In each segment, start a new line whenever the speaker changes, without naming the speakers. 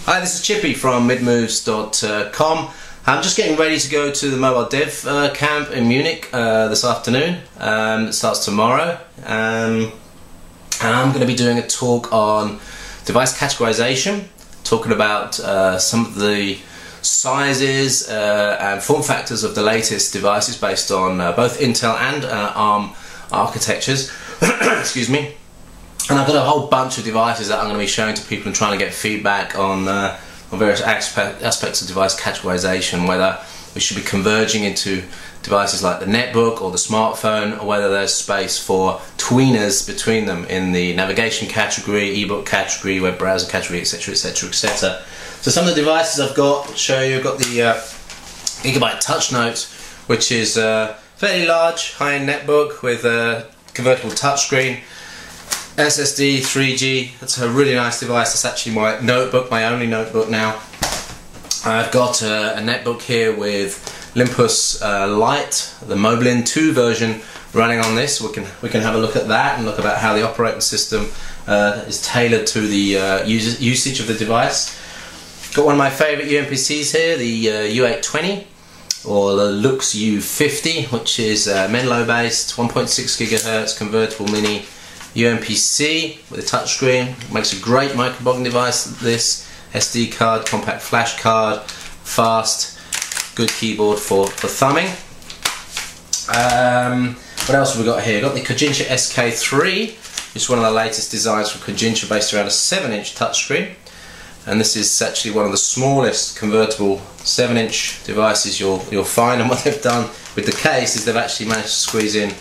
Hi, this is Chippy from midmoves.com. I'm just getting ready to go to the Mobile Dev Camp in Munich this afternoon. It starts tomorrow. And I'm going to be doing a talk on device categorization, talking about some of the sizes and form factors of the latest devices based on both Intel and ARM architectures. Excuse me. And I've got a whole bunch of devices that I'm going to be showing to people and trying to get feedback on various aspects of device categorization, whether we should be converging into devices like the netbook or the smartphone, or whether there's space for tweeners between them in the navigation category, ebook category, web browser category, etc, etc, etc. So some of the devices I've got to show you, I've got the Gigabyte Touch Note, which is a fairly large high-end netbook with a convertible touchscreen, SSD, 3G. That's a really nice device. It's actually my notebook, my only notebook now. I've got a netbook here with Olympus Lite, the Moblin 2 version running on this. We can have a look at that and look about how the operating system is tailored to the usage of the device. Got one of my favourite UMPCs here, the U820 or the Lux U50, which is Menlo based, 1.6 GHz convertible mini UMPC with a touchscreen. Makes a great microblog device. This SD card, compact flash card, fast, good keyboard for thumbing. What else have we got here? We've got the Kojincha SK3, which is one of the latest designs from Kojincha, based around a 7-inch touchscreen. And this is actually one of the smallest convertible 7-inch devices you'll find. And what they've done with the case is they've actually managed to squeeze in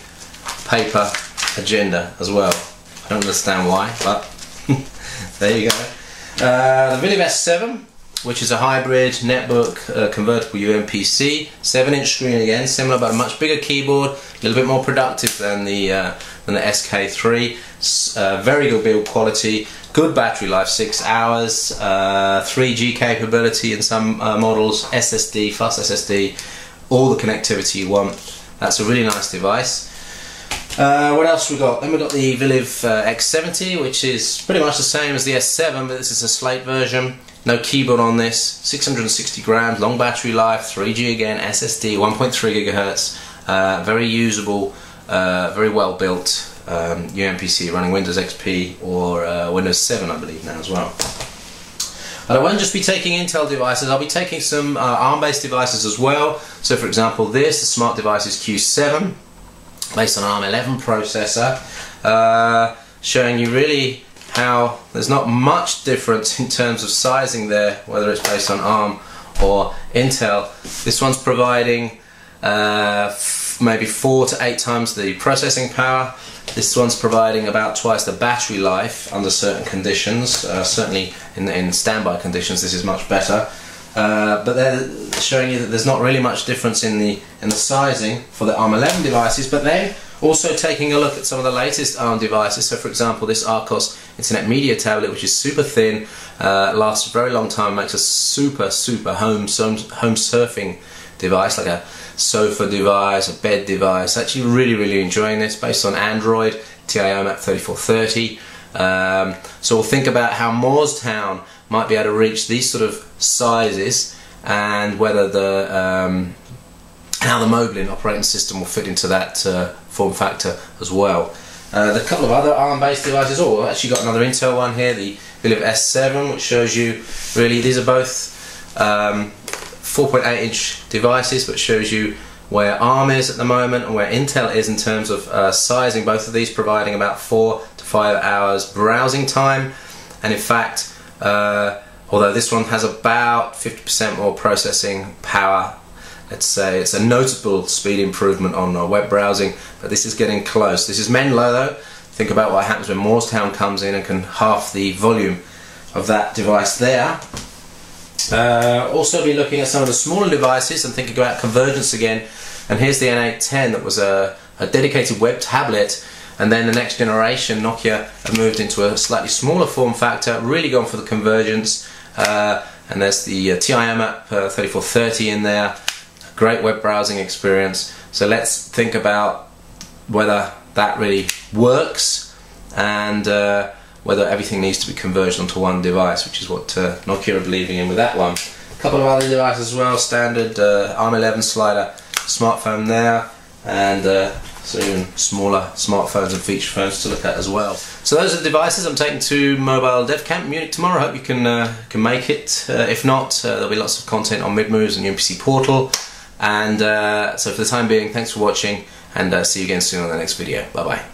paper agenda as well. I don't understand why, but there you go. The Villiv S7, which is a hybrid netbook convertible UMPC, 7-inch screen again, similar but a much bigger keyboard, a little bit more productive than the SK3. Very good build quality, good battery life, 6 hours, 3G capability in some models, SSD, fast SSD, all the connectivity you want. That's a really nice device. What else we got? Then we got the Villiv X70, which is pretty much the same as the S7, but this is a slate version. No keyboard on this. 660 grams, long battery life, 3G again, SSD, 1.3 GHz. Very usable, very well built UMPC running Windows XP or Windows 7, I believe now as well. But I won't just be taking Intel devices, I'll be taking some ARM-based devices as well. So for example, the Smart Devices Q7. Based on ARM 11 processor, showing you really how there's not much difference in terms of sizing there, whether it's based on ARM or Intel. This one's providing maybe 4 to 8 times the processing power. This one's providing about twice the battery life under certain conditions. Certainly in standby conditions this is much better. But they're showing you that there's not really much difference in the sizing for the ARM 11 devices, but then also taking a look at some of the latest ARM devices. So for example, this Arcos Internet Media tablet, which is super thin, lasts a very long time, makes a super home surfing device, like a sofa device, a bed device. Actually really enjoying this, based on Android, TI-OMAP 3430. So we'll think about how Moorestown might be able to reach these sort of sizes, and whether how the Moblin operating system will fit into that form factor as well. There are a couple of other ARM-based devices. Oh, I've actually got another Intel one here, the Villiv S7, which shows you really these are both 4.8-inch devices, but shows you where ARM is at the moment and where Intel is in terms of sizing. Both of these providing about 4 to 5 hours browsing time, and in fact, although this one has about 50% more processing power, let's say it's a notable speed improvement on web browsing, but this is getting close. This is Menlo though. Think about what happens when Moorestown comes in and can half the volume of that device there. Also be looking at some of the smaller devices and thinking about convergence again. And here's the N810 that was a dedicated web tablet, and then the next generation, Nokia, have moved into a slightly smaller form factor, really gone for the convergence. And there's the TI-OMAP 3430 in there, great web browsing experience. So let's think about whether that really works, and whether everything needs to be converged onto one device, which is what Nokia are believing in with that one. A couple of other devices as well, standard ARM11 slider smartphone there, and so even smaller smartphones and feature phones to look at as well. So those are the devices I'm taking to Mobile Dev Camp Munich tomorrow. Hope you can make it. If not, there'll be lots of content on MidMoves and UMPC Portal. And so for the time being, thanks for watching, and see you again soon on the next video. Bye bye.